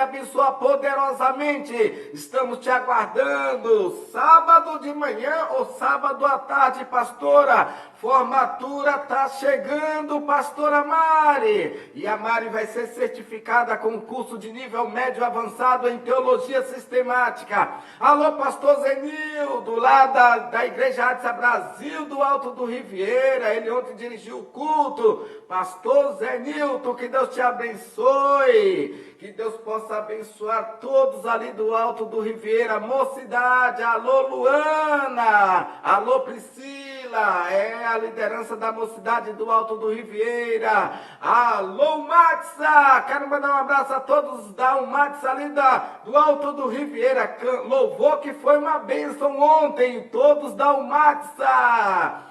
Abençoa poderosamente. Estamos te aguardando sábado de manhã ou sábado à tarde, pastora. Formatura está chegando, pastora Mari. E a Mari vai ser certificada com um curso de nível médio avançado em teologia sistemática. Alô, pastor Zenildo, lá da Igreja Adsa Brasil do Alto do Riviera. Ele ontem dirigiu o culto. Pastor Zenildo, que Deus te abençoe. Que Deus possa abençoar todos ali do Alto do Riviera, Mocidade, alô Luana, alô Priscila, é a liderança da Mocidade do Alto do Riviera, alô Matza, quero mandar um abraço a todos da Matza ali do Alto do Riviera, louvor que foi uma bênção ontem, todos da Matza.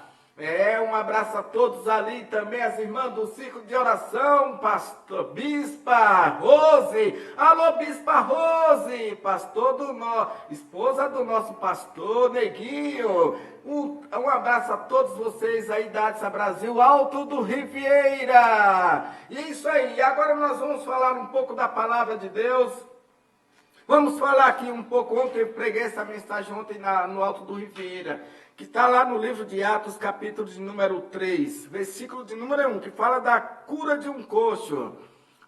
Um abraço a todos ali, também as irmãs do Círculo de Oração, pastor Bispa Rose, alô Bispa Rose, esposa do nosso pastor Neguinho, um abraço a todos vocês aí da Adsa Brasil, Alto do Riviera, e é isso aí, agora nós vamos falar um pouco da palavra de Deus. Vamos falar aqui um pouco, ontem eu preguei essa mensagem no Alto do Riviera, que está lá no livro de Atos, capítulo de número 3, versículo de número 1, que fala da cura de um coxo.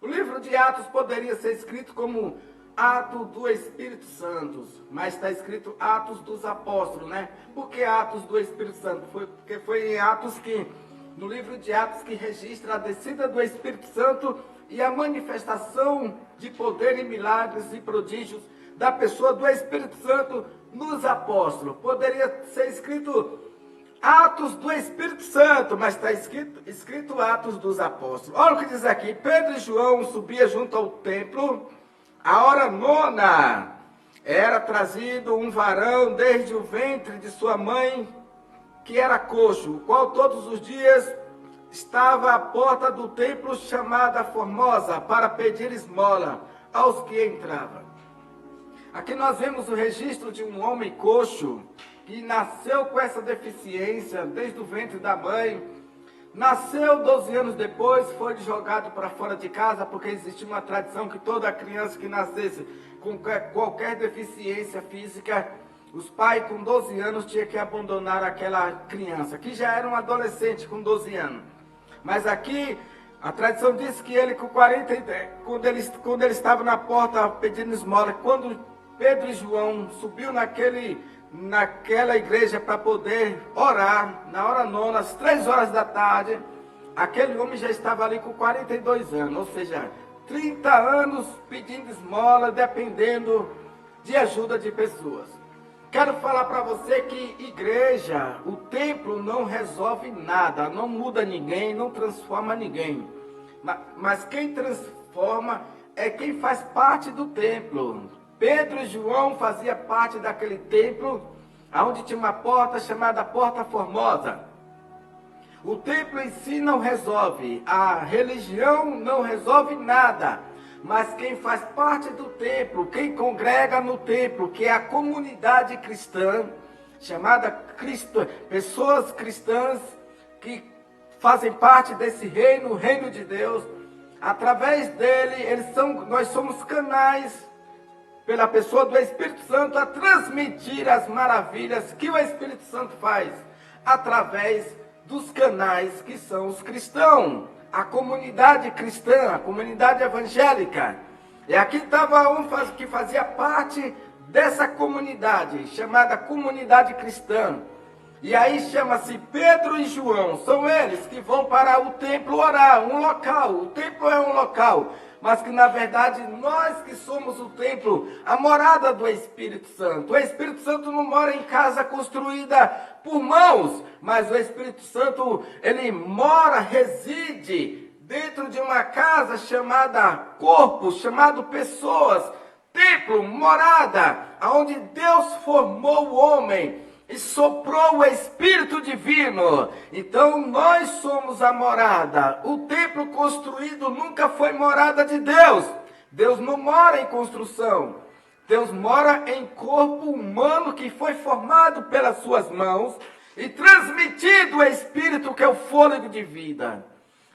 O livro de Atos poderia ser escrito como Atos do Espírito Santo, mas está escrito Atos dos Apóstolos, né? Por que Atos do Espírito Santo? Porque foi em Atos no livro de Atos que registra a descida do Espírito Santo e a manifestação de poder e milagres e prodígios da pessoa do Espírito Santo nos apóstolos. Poderia ser escrito Atos do Espírito Santo, mas está escrito Atos dos Apóstolos. Olha o que diz aqui: Pedro e João subiam junto ao templo, a hora nona. Era trazido um varão desde o ventre de sua mãe, que era coxo, o qual todos os dias estava à porta do templo chamada Formosa, para pedir esmola aos que entravam. Aqui nós vemos o registro de um homem coxo, que nasceu com essa deficiência desde o ventre da mãe. Nasceu 12 anos depois, foi jogado para fora de casa, porque existia uma tradição que toda criança que nascesse com qualquer deficiência física, os pais com 12 anos tinham que abandonar aquela criança, que já era um adolescente com 12 anos. Mas aqui, a tradição diz que ele com 40, quando ele estava na porta pedindo esmola, quando Pedro e João subiu naquela igreja para poder orar, na hora nona, às 3 horas da tarde, aquele homem já estava ali com 42 anos, ou seja, 30 anos pedindo esmola, dependendo de ajuda de pessoas. Quero falar para você que igreja, o templo não resolve nada, não muda ninguém, não transforma ninguém. Mas quem transforma é quem faz parte do templo. Pedro e João faziam parte daquele templo, onde tinha uma porta chamada Porta Formosa. O templo em si não resolve, a religião não resolve nada, mas quem faz parte do templo, quem congrega no templo, que é a comunidade cristã, chamada Cristo, pessoas cristãs que fazem parte desse reino, o reino de Deus, através dele, nós somos canais pela pessoa do Espírito Santo a transmitir as maravilhas que o Espírito Santo faz através dos canais que são os cristãos, a comunidade cristã, a comunidade evangélica. E aqui estava um que fazia parte dessa comunidade, chamada comunidade cristã. E aí chama-se Pedro e João, são eles que vão para o templo orar, um local, o templo é um local, mas que na verdade nós que somos o templo, a morada do Espírito Santo. O Espírito Santo não mora em casa construída por mãos, mas o Espírito Santo, ele mora, reside dentro de uma casa chamada corpo, chamado pessoas, templo, morada, onde Deus formou o homem e soprou o Espírito Divino. Então nós somos a morada. O templo construído nunca foi morada de Deus. Deus não mora em construção. Deus mora em corpo humano que foi formado pelas suas mãos e transmitido o Espírito, que é o fôlego de vida.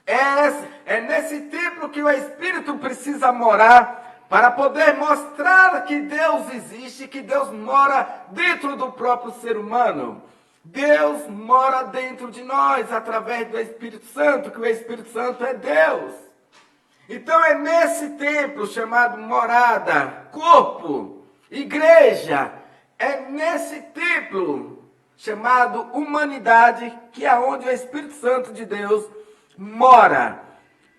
É nesse templo que o Espírito precisa morar para poder mostrar que Deus existe, que Deus mora dentro do próprio ser humano. Deus mora dentro de nós através do Espírito Santo, que o Espírito Santo é Deus. Então é nesse templo chamado morada, corpo, igreja, é nesse templo chamado humanidade, que é onde o Espírito Santo de Deus mora.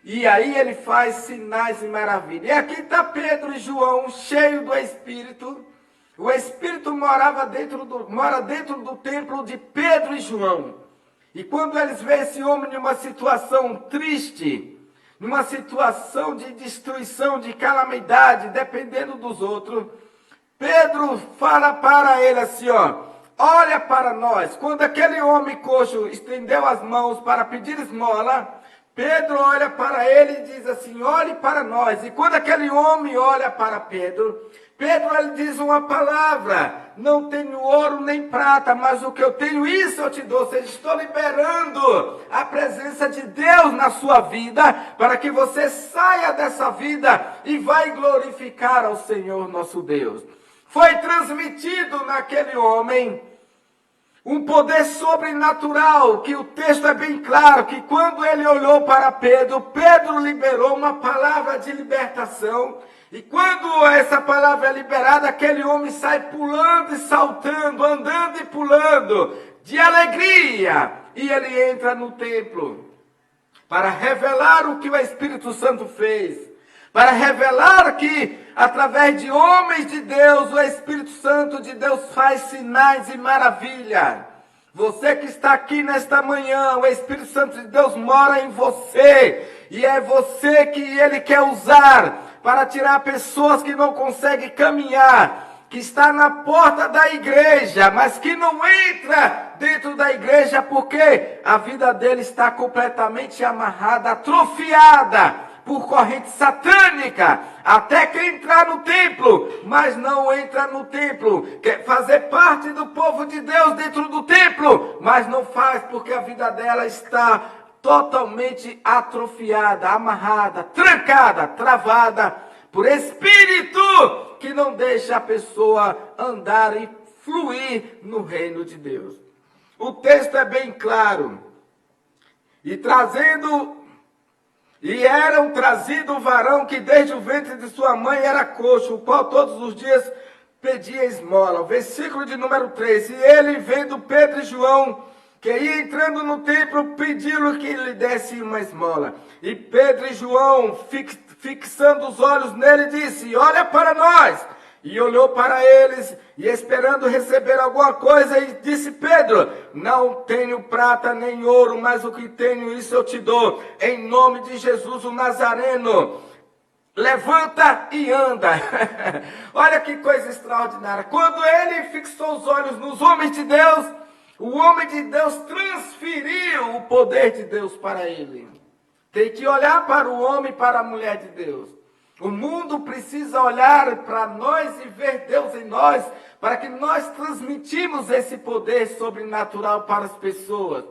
E aí ele faz sinais e maravilhas. E aqui está Pedro e João, cheio do Espírito. O Espírito mora dentro do templo de Pedro e João. E quando eles veem esse homem numa situação triste, numa situação de destruição, de calamidade, dependendo dos outros, Pedro fala para ele assim, olha para nós. Quando aquele homem coxo estendeu as mãos para pedir esmola, Pedro olha para ele e diz assim, olhe para nós. E quando aquele homem olha para Pedro, ele diz uma palavra, não tenho ouro nem prata, mas o que eu tenho, isso eu te dou. Ou seja, estou liberando a presença de Deus na sua vida, para que você saia dessa vida e vai glorificar ao Senhor nosso Deus. Foi transmitido naquele homem um poder sobrenatural, que o texto é bem claro, que quando ele olhou para Pedro, Pedro liberou uma palavra de libertação, e quando essa palavra é liberada, aquele homem sai pulando e saltando, andando e pulando, de alegria, e ele entra no templo, para revelar o que o Espírito Santo fez, para revelar que, através de homens de Deus, o Espírito Santo de Deus faz sinais e maravilhas. Você que está aqui nesta manhã, o Espírito Santo de Deus mora em você, e é você que ele quer usar para tirar pessoas que não conseguem caminhar, que está na porta da igreja, mas que não entra dentro da igreja porque a vida dele está completamente amarrada, atrofiada por corrente satânica, até que entrar no templo, mas não entra no templo, quer fazer parte do povo de Deus dentro do templo, mas não faz porque a vida dela está totalmente atrofiada, amarrada, trancada, travada por espírito que não deixa a pessoa andar e fluir no reino de Deus. O texto é bem claro. E era um trazido o varão que desde o ventre de sua mãe era coxo, o qual todos os dias pedia esmola. O versículo de número 3. E ele, vendo Pedro e João, que ia entrando no templo, pediu-lhe que lhe desse uma esmola. E Pedro e João, fixando os olhos nele, disse, olha para nós. E olhou para eles, e esperando receber alguma coisa, e disse Pedro, não tenho prata nem ouro, mas o que tenho, isso eu te dou. Em nome de Jesus o Nazareno, levanta e anda. Olha que coisa extraordinária. Quando ele fixou os olhos nos homens de Deus, o homem de Deus transferiu o poder de Deus para ele. Tem que olhar para o homem e para a mulher de Deus. O mundo precisa olhar para nós e ver Deus em nós, para que nós transmitimos esse poder sobrenatural para as pessoas.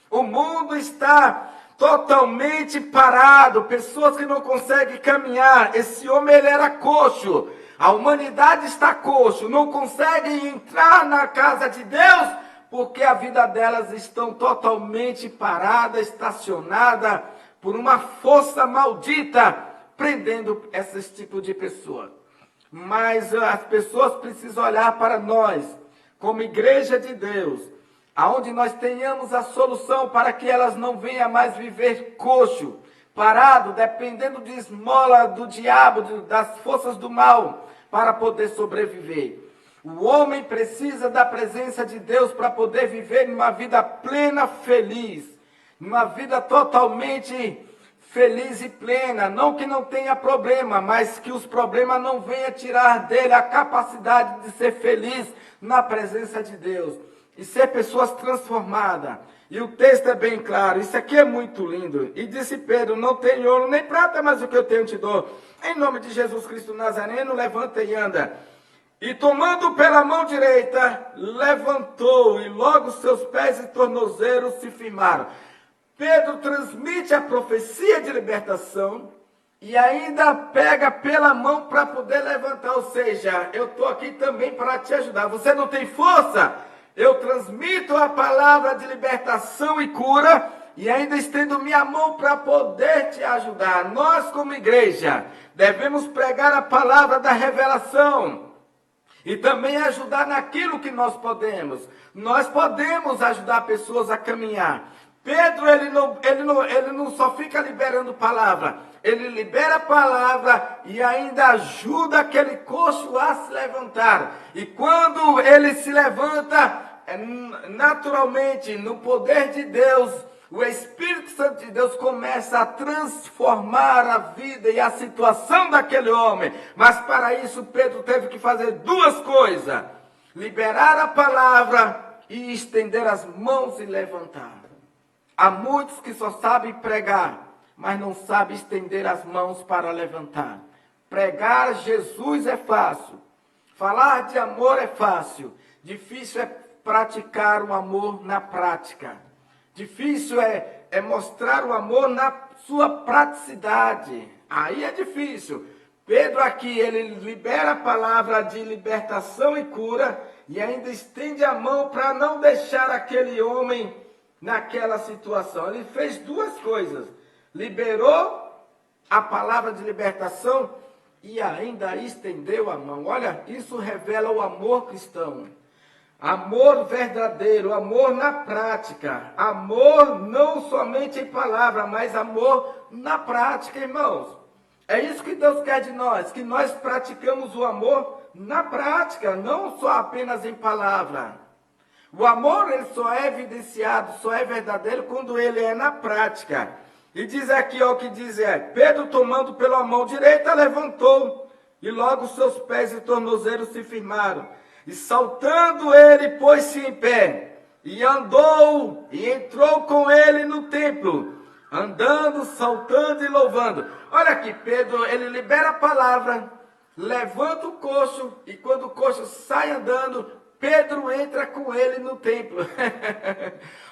O mundo está totalmente parado, pessoas que não conseguem caminhar. Esse homem, ele era coxo. A humanidade está coxo, não conseguem entrar na casa de Deus, porque a vida delas estão totalmente parada, estacionada por uma força maldita, prendendo esse tipo de pessoa. Mas as pessoas precisam olhar para nós, como igreja de Deus, aonde nós tenhamos a solução para que elas não venham mais viver coxo, parado, dependendo de esmola do diabo, das forças do mal, para poder sobreviver. O homem precisa da presença de Deus para poder viver uma vida plena, feliz, uma vida totalmente feliz e plena, não que não tenha problema, mas que os problemas não venham tirar dele a capacidade de ser feliz na presença de Deus e ser pessoas transformadas. E o texto é bem claro, isso aqui é muito lindo. E disse Pedro, não tenho ouro nem prata, mas o que eu tenho te dou. Em nome de Jesus Cristo Nazareno, levanta e anda. E tomando pela mão direita, levantou, e logo seus pés e tornozelos se firmaram. Pedro transmite a profecia de libertação e ainda pega pela mão para poder levantar. Ou seja, eu estou aqui também para te ajudar. Você não tem força? Eu transmito a palavra de libertação e cura e ainda estendo minha mão para poder te ajudar. Nós, como igreja, devemos pregar a palavra da revelação e também ajudar naquilo que nós podemos. Nós podemos ajudar pessoas a caminhar. Pedro, ele não só fica liberando palavra, ele libera a palavra e ainda ajuda aquele coxo a se levantar. E quando ele se levanta, naturalmente, no poder de Deus, o Espírito Santo de Deus começa a transformar a vida e a situação daquele homem. Mas para isso Pedro teve que fazer duas coisas: liberar a palavra e estender as mãos e levantar. Há muitos que só sabem pregar, mas não sabem estender as mãos para levantar. Pregar Jesus é fácil, falar de amor é fácil, difícil é praticar o amor na prática. Difícil é mostrar o amor na sua praticidade. Aí é difícil. Pedro aqui, ele libera a palavra de libertação e cura e ainda estende a mão para não deixar aquele homem naquela situação. Ele fez duas coisas: liberou a palavra de libertação e ainda estendeu a mão. Olha, isso revela o amor cristão. Amor verdadeiro, amor na prática, amor não somente em palavra, mas amor na prática, irmãos. É isso que Deus quer de nós, que nós praticamos o amor na prática, não só apenas em palavra. O amor, ele só é evidenciado, só é verdadeiro quando ele é na prática. E diz aqui, ó, o que diz Pedro, tomando pela mão direita, levantou, e logo seus pés e tornozelos se firmaram. E saltando ele, pôs-se em pé, e andou, e entrou com ele no templo, andando, saltando e louvando. Olha aqui, Pedro, ele libera a palavra, levanta o coxo, e quando o coxo sai andando, Pedro entra com ele no templo.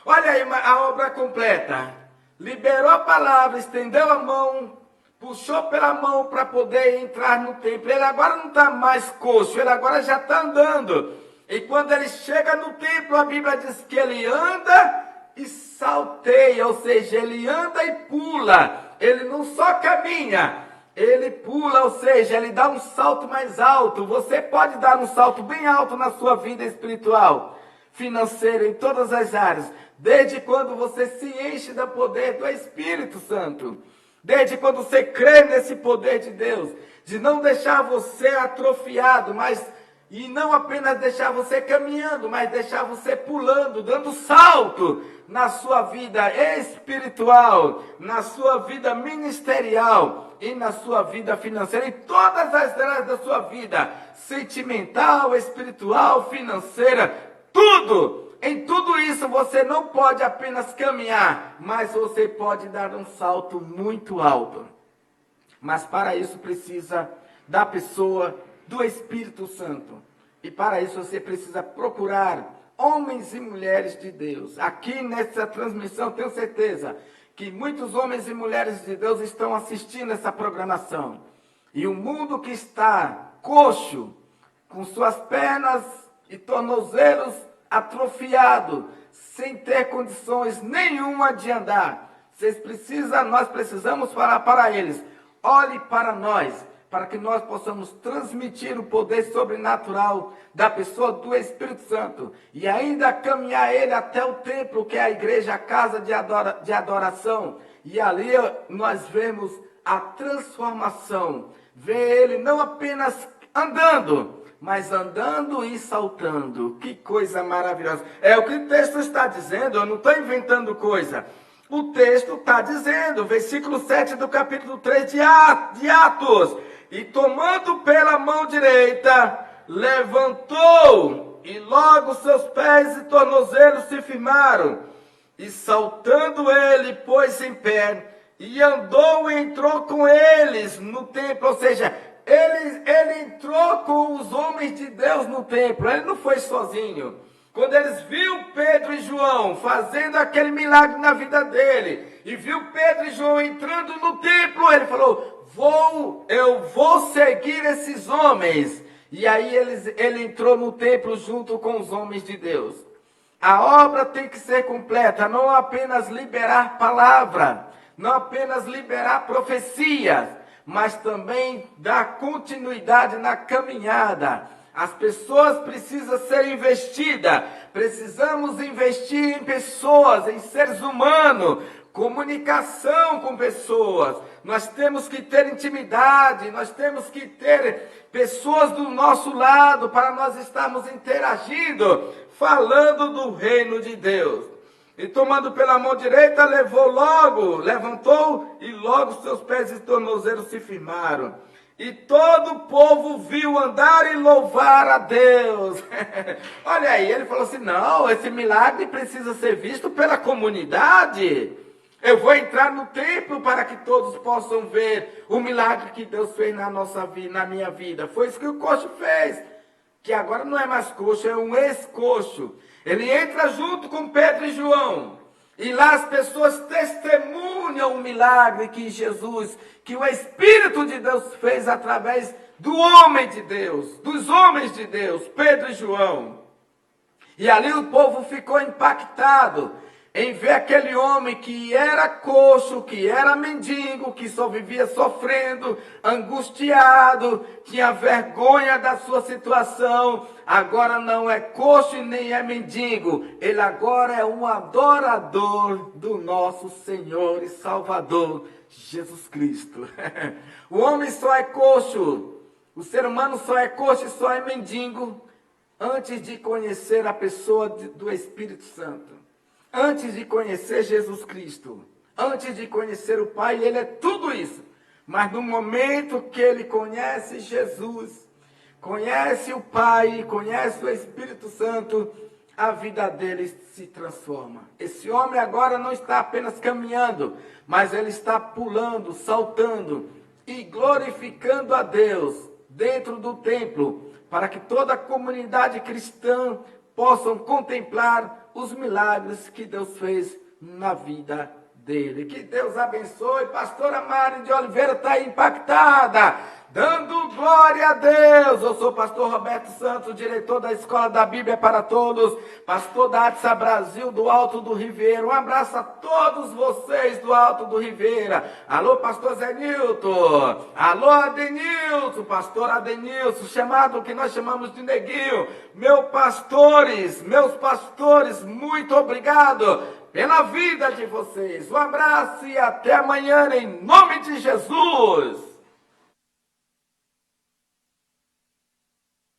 Olha aí a obra completa. Liberou a palavra, estendeu a mão, puxou pela mão para poder entrar no templo. Ele agora não está mais coxo, ele agora já está andando. E quando ele chega no templo, a Bíblia diz que ele anda e salteia, ou seja, ele anda e pula. Ele não só caminha, ele pula, ou seja, ele dá um salto mais alto. Você pode dar um salto bem alto na sua vida espiritual, financeira, em todas as áreas, desde quando você se enche do poder do Espírito Santo. Desde quando você crê nesse poder de Deus, de não deixar você atrofiado, e não apenas deixar você caminhando, mas deixar você pulando, dando salto na sua vida espiritual, na sua vida ministerial e na sua vida financeira, em todas as áreas da sua vida, sentimental, espiritual, financeira, tudo. Em tudo isso você não pode apenas caminhar, mas você pode dar um salto muito alto. Mas para isso precisa da pessoa do Espírito Santo. E para isso você precisa procurar homens e mulheres de Deus. Aqui nessa transmissão tenho certeza que muitos homens e mulheres de Deus estão assistindo essa programação. E o mundo que está coxo, com suas pernas e tornozelos atrofiado, sem ter condições nenhuma de andar. Nós precisamos falar para eles: olhe para nós, para que nós possamos transmitir o poder sobrenatural da pessoa do Espírito Santo e ainda caminhar ele até o templo, que é a igreja, a casa de adoração. E ali nós vemos a transformação, ver ele não apenas andando, mas andando e saltando. Que coisa maravilhosa. É o que o texto está dizendo, eu não estou inventando coisa. O texto está dizendo, versículo 7 do capítulo 3 de Atos: e tomando pela mão direita, levantou, e logo seus pés e tornozelos se firmaram. E saltando ele, pôs-se em pé, e andou e entrou com eles no templo. Ou seja, ele entrou com os homens de Deus no templo, ele não foi sozinho. Quando eles viram Pedro e João fazendo aquele milagre na vida dele, e viu Pedro e João entrando no templo, ele falou: eu vou seguir esses homens. E aí ele entrou no templo junto com os homens de Deus. A obra tem que ser completa, não apenas liberar palavra, não apenas liberar profecias, mas também dar continuidade na caminhada. As pessoas precisam ser investidas, precisamos investir em pessoas, em seres humanos, comunicação com pessoas. Nós temos que ter intimidade, nós temos que ter pessoas do nosso lado para nós estarmos interagindo, falando do reino de Deus. E tomando pela mão direita, levantou e logo seus pés e tornozelos se firmaram. E todo o povo viu andar e louvar a Deus. Olha aí, ele falou assim, não, esse milagre precisa ser visto pela comunidade. Eu vou entrar no templo para que todos possam ver o milagre que Deus fez na minha vida. Foi isso que o coxo fez. Que agora não é mais coxo, é um ex-coxo. Ele entra junto com Pedro e João. E lá as pessoas testemunham o milagre que Jesus, que o Espírito de Deus fez através do homem de Deus, dos homens de Deus, Pedro e João. E ali o povo ficou impactado em ver aquele homem que era coxo, que era mendigo, que só vivia sofrendo, angustiado, tinha vergonha da sua situação. Agora não é coxo e nem é mendigo. Ele agora é um adorador do nosso Senhor e Salvador, Jesus Cristo. O homem só é coxo, o ser humano só é coxo e só é mendigo antes de conhecer a pessoa do Espírito Santo. Antes de conhecer Jesus Cristo, antes de conhecer o Pai, ele é tudo isso. Mas no momento que ele conhece Jesus, conhece o Pai, conhece o Espírito Santo, a vida dele se transforma. Esse homem agora não está apenas caminhando, mas ele está pulando, saltando e glorificando a Deus dentro do templo, para que toda a comunidade cristã possam contemplar os milagres que Deus fez na vida dele. Que Deus abençoe. Pastora Mari de Oliveira está impactada, dando glória a Deus. Eu sou o pastor Roberto Santos, diretor da Escola da Bíblia para Todos, pastor da ATSA Brasil do Alto do Ribeira. Um abraço a todos vocês do Alto do Ribeira. Alô, pastor Zé Nilton. Alô, Adenilson, pastor Adenilson, chamado que nós chamamos de Neguinho. Meus pastores, muito obrigado pela vida de vocês. Um abraço e até amanhã, em nome de Jesus.